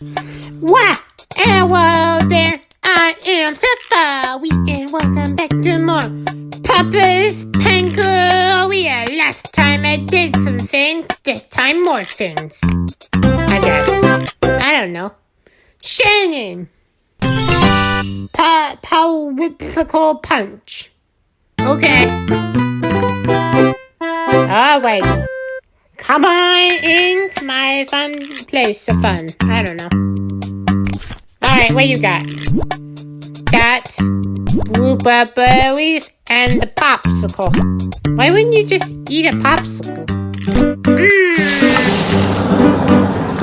Why? Hello there, I am Safari, and welcome back to more Papa's Pancakeria. Last time I did some things, this time more things. I guess. I don't know. Shannon! Power punch. Okay. Alrighty. Come on into my fun place of fun. I don't know. Alright, what you got? Got blueberries and the popsicle. Why wouldn't you just eat a popsicle?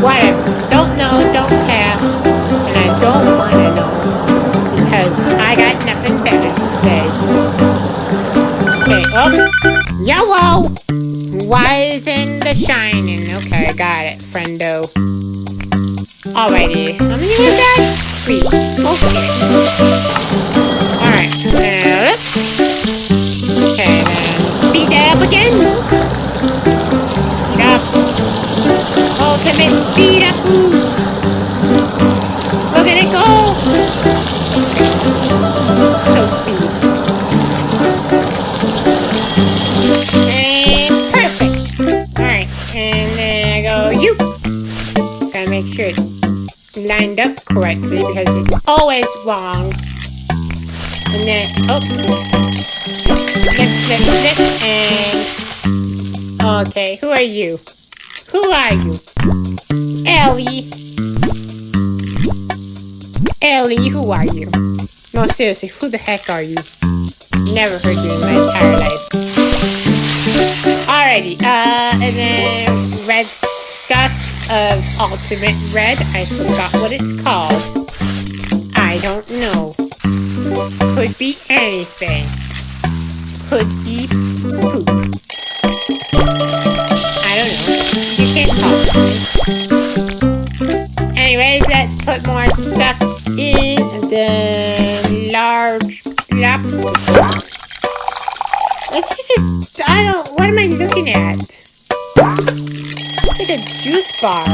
Whatever. Don't know, don't care. And I don't want to know. Because I got nothing better to say. Okay, yellow! Wise in the shining. Okay, I got it, friendo. Alrighty. How many was that? 3. Okay. Alright. Okay, then speed that up again. Speed up. Ultimate speed up. Look at it go. So speed. Perfect. Alright, and then I go, you. Gotta make sure it's lined up correctly because it's always wrong. And then, flip, and... Okay, who are you? Who are you? Ellie. Ellie, who are you? No, seriously, who the heck are you? Never heard you in my entire life. Alrighty, and then red discuss of ultimate red. I forgot what it's called. I don't know. Could be anything. Could be poop. I don't know. You can't talk to me. Anyways, let's put more stuff in the large laps. It's just what am I looking at? It's like a juice bar.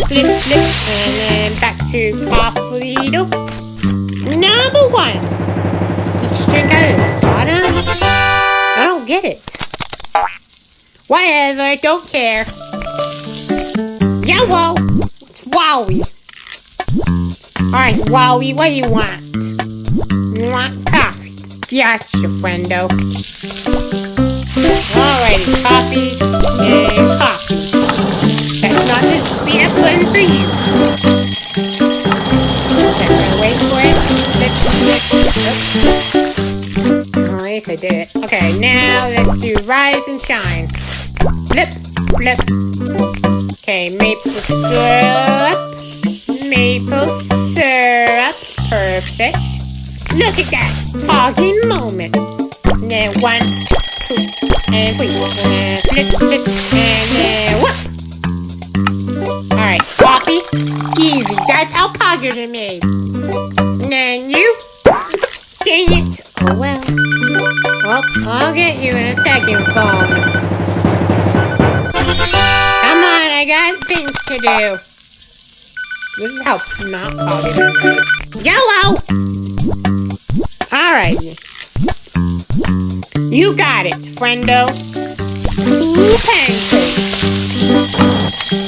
Flip, and then back to coffee. Number 1. Let's drink out of the bottom. I don't get it. Whatever, don't care. Yellow. It's Wowie. Alright, Wowie, what do you want? You want coffee? Gotcha, friendo. Alrighty, coffee and coffee. That's not the speed up button for you. Okay, I'm gonna wait for it. Flip. Oh, at least I did it. Okay, now let's do rise and shine. Flip. Okay, maple syrup. Perfect. Look at that talking moment. And then 1, 2, and 3. Flip, and then whoop. Alright, coffee. Easy. That's how poggers are made. And then you. Dang it. Oh well. Oh, I'll get you in a second, phone. Come on, I got things to do. This is how not poggers are made. Yellow! Alright. You got it, friendo. 2 pancakes.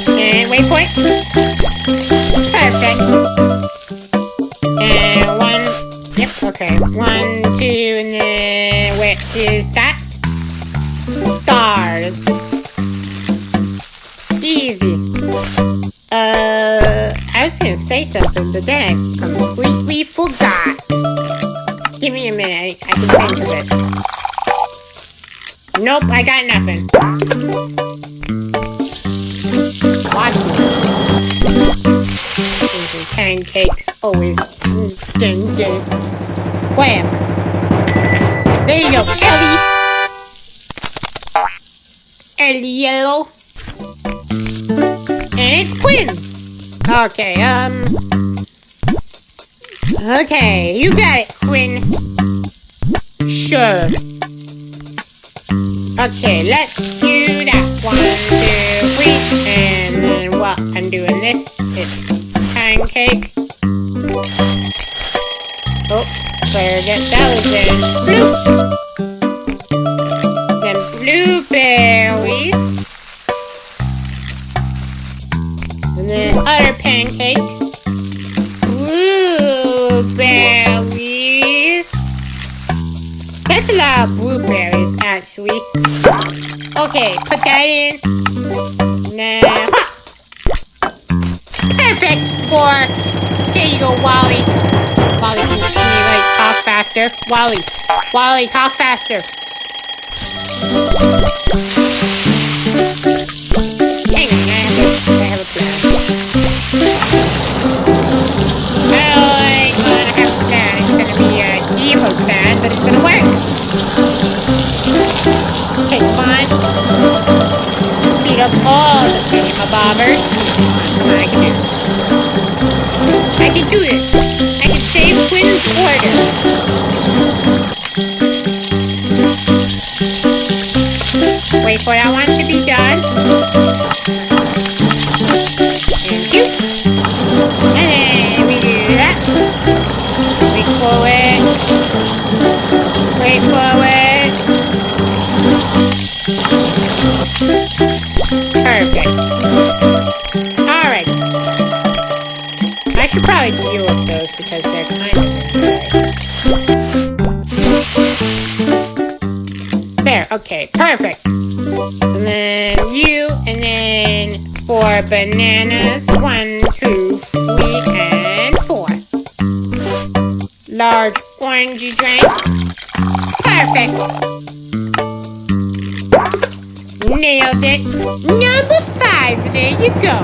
And wait for it. Perfect. And 1. Yep, okay. 1, 2, and then where is that? Stars. Easy. I was gonna say something, but then I completely forgot. Give me a minute, I can think of it. Nope, I got nothing. Watch it. Pancakes, always. Whatever. There you go, Ellie Yellow. And it's Quinn. Okay, okay, you got it, Quinn. Sure. Okay, let's do that. 1, 2, 3, and then what? And doing this. It's pancake. Oh, better get those in. Bloop. Then blueberries. And then other pancake. Blueberries. That's a lot of blueberries, actually. Okay, put that in. Now, perfect score. There you go, Wally. Wally, can you like talk faster? Wally, talk faster. Hang on, I have a plan. Well, I'm gonna have a plan. It's gonna be a evil plan, but it's gonna work. Okay, come on. Beat up all the thingamabobbers. Come on, I can do this. I can save Quinn's order. Wait for that one to be done. Thank you. And then we do that. Wait for it. Wait for it. Perfect. Alright. I should probably deal with those because they're kind of there, okay, perfect. And then you, and then 4 bananas. 1, 2, 3, and 4. Large orangey drink. Perfect. Nailed it. Number 5, there you go.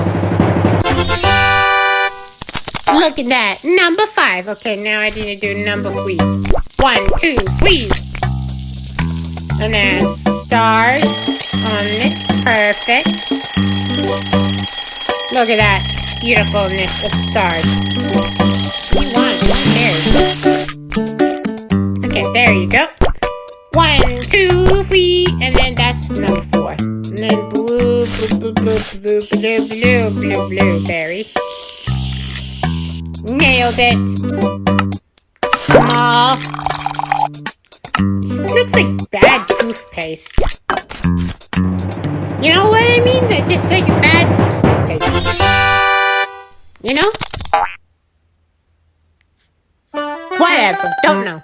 Look at that. Number 5. Okay, now I need to do number 3. 1, 2, 3. And then stars on it. Perfect. Look at that beautifulness of stars. You want? Who cares? Okay, there you go. 1, 2, 3. And then that's number 4. And then blueberry. Nailed it. Small. This looks like bad toothpaste. You know what I mean? It's like bad toothpaste. You know? Whatever. Don't know.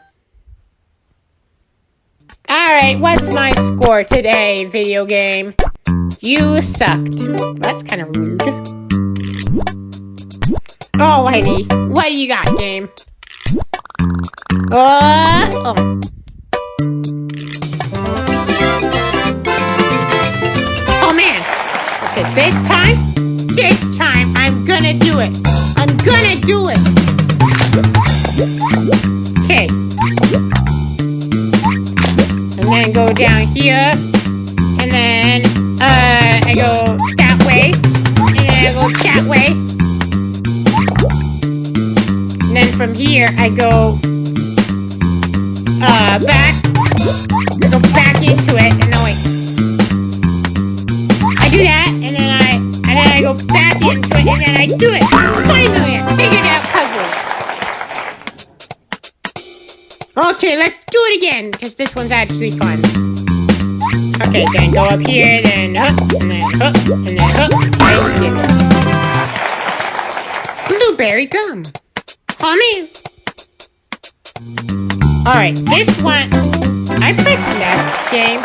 Alright, what's my score today, video game? You sucked. That's kind of rude. Alrighty, what do you got, game? Oh. Oh man. Okay, this time, I'm gonna do it. I'm gonna do it. Okay. And then go down here. And then, I go that way. And then I go that way. And then from here, I go, back. I go back into it. And no, wait. I do that, and then I go back into it, and then I do it. Finally, I figured out puzzles. Okay, let's do it again, because this one's actually fun. Okay, then go up here, then hook, and then hook, and then hook. I did it. Blueberry gum. Oh, man. Alright, this one, I pressed left, game.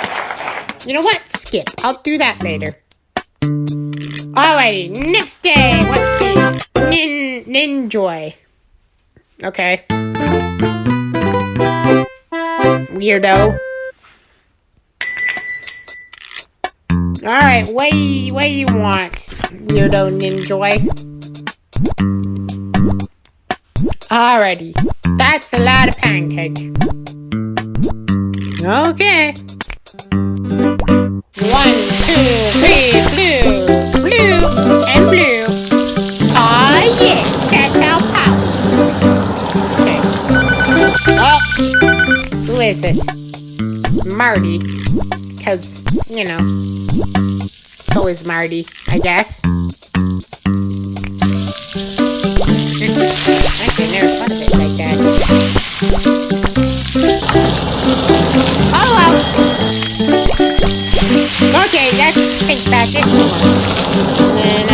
You know what? Skip. I'll do that later. Alrighty, next day. Let's see. Ninjoy. Okay. Weirdo. Alright, what do you want, weirdo Ninjoy? Alrighty. That's a lot of pancake. Okay. 1, 2, 3, blue, and blue. Aw, yeah, that's our power. Okay. Oh, who is it? It's Marty. Because, you know, so is Marty, I guess. actually. I never thought of it like that. Oh well. Okay, let's think about this one. And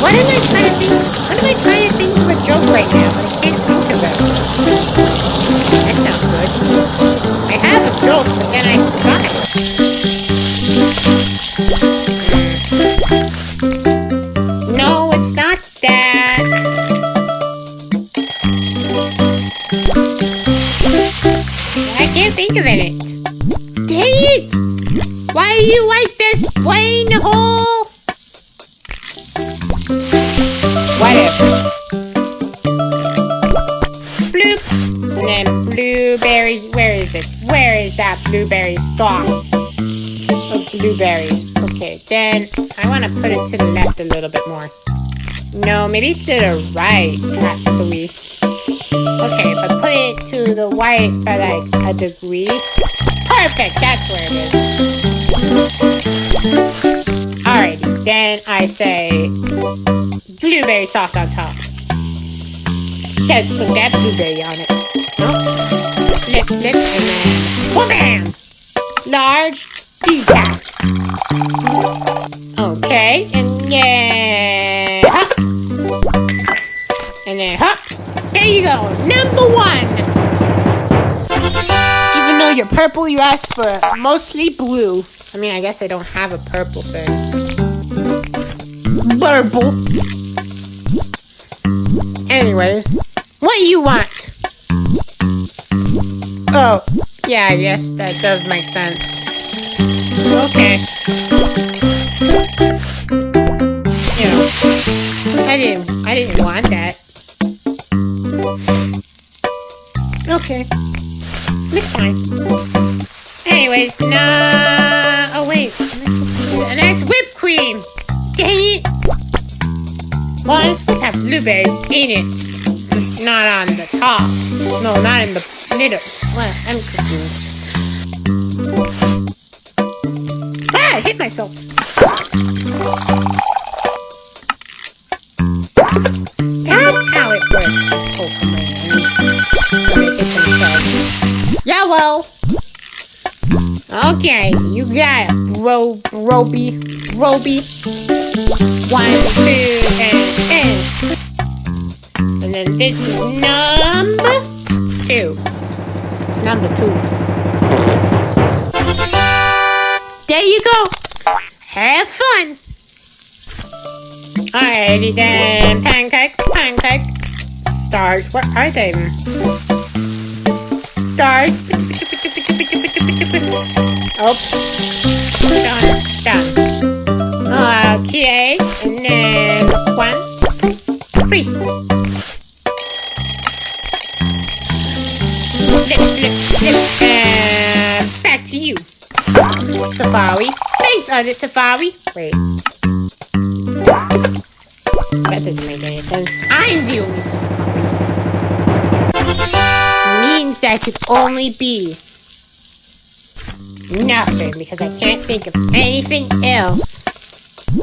what am I trying to think? What am I trying to think of a joke right now? But I can't think of it. That's not good. I have a joke, but then I forgot it. No, it's not that. I can't think of it. Dang it! Why are you like this, plain hole? Whatever. Bloop. And then blueberry. Where is it? Where is that blueberry sauce? Oh, blueberries. Okay, then I want to put it to the left a little bit more. No, maybe to the right, actually. Okay, if I put it to the right by like a degree. Perfect, that's where it is. Alrighty, then I say blueberry sauce on top. Let's put that blueberry on it. Flip, flip, and then wha-bam! Large decaf. Okay, and yeah, hop. And then hop. There you go, number 1. Even though you're purple, you asked for mostly blue. I mean, I guess I don't have a purple thing. Purple. Anyways, what do you want? Oh, yeah, I guess that does make sense. Okay. You know, I didn't want that. Okay. It's fine. Anyways, nah. Oh, wait. And that's whipped cream. Dang it. Well, I'm supposed to have blueberries in it. Just not on the top. No, not in the middle. Well, I'm confused. Ah, I hit myself. That's how it works. Oh, come on. Yeah, well. Okay, you got it, Roby. 1, 2, and then this is number 2. It's number 2. There you go. Have fun. Alrighty then, pancake. Stars, what are they? Stars. Oh, done. Okay, and then 1, 2, 3. Flip, and back to you. Safari. Thanks, other Safari. Wait. That doesn't make any sense. I'm the only Safari. Which means that could only be nothing, because I can't think of anything else.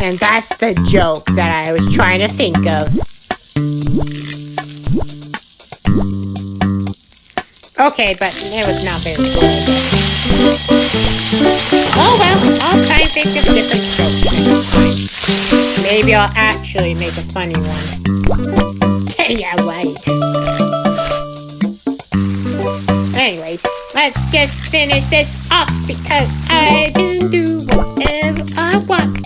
And that's the joke that I was trying to think of. Okay, but it was not very good, I guess. Oh well, I'll try and think of different jokes next time. Maybe I'll actually make a funny one. Yeah, right. Anyways, let's just finish this off because I can do whatever I want.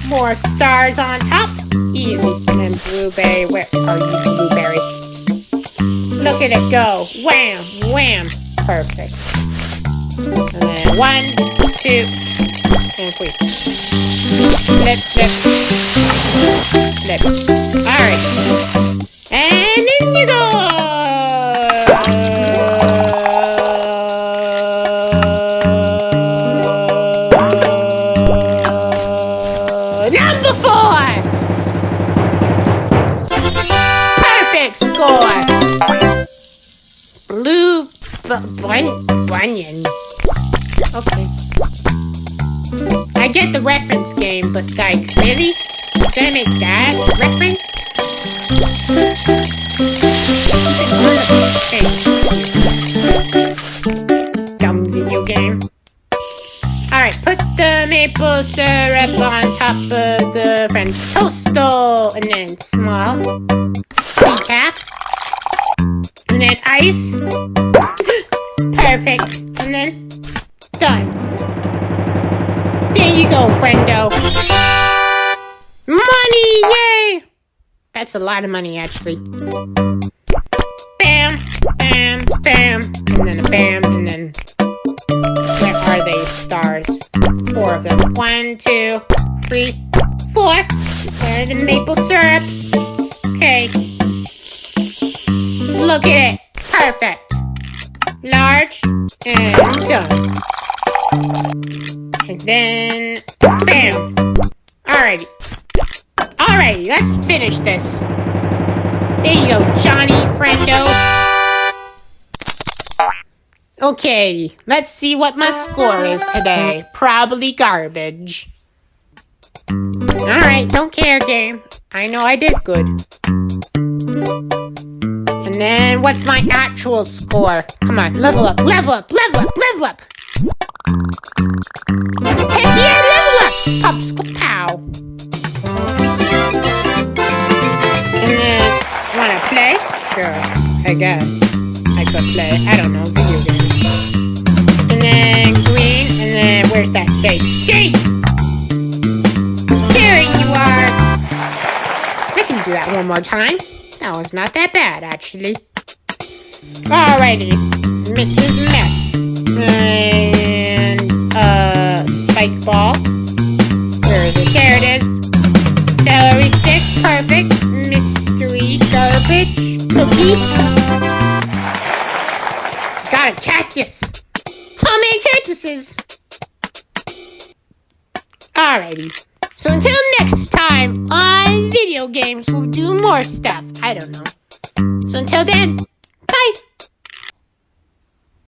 More stars on top. Easy. And then blueberry. Where are you, blueberry? Look at it go. Wham, wham. Perfect. And then 1, 2, and 3. Flip, flip. Flip. Alright. And in you go! Number 4! Perfect score! Blue bunion. Okay. I get the reference game, but like, really? Gonna make that reference? Hey. Dumb video game. Alright, put the maple syrup on top of the French toast, and then small decaf, and then ice. Perfect, and then done. There you go, friendo. Money, yay! That's a lot of money, actually. Bam, bam, bam, and then a bam, and then... Where are they, stars? 4 of them. 1, 2, 3, 4. Where are the maple syrups? Okay. Look at it. Perfect. Large and done. And then, bam. Alrighty. Alrighty, let's finish this. There you go, Johnny Friendo. Okay, let's see what my score is today. Probably garbage. Alright, don't care, game. I know I did good. And then, what's my actual score? Come on, level up, level up, level up, level up! Heck yeah, level up! Popsicle pow! And then, wanna play? Sure, I guess. I could play, I don't know, video games. And then green, and then where's that steak? Steak! There you are! I can do that one more time. That was not that bad, actually. Alrighty. Mitch's mess. And, spike ball. Where is it? There it is. Celery stick, perfect. Mystery garbage. Cookie. Got a cactus. How many cactuses? Alrighty. So until next time on video games, we'll do more stuff. I don't know. So until then,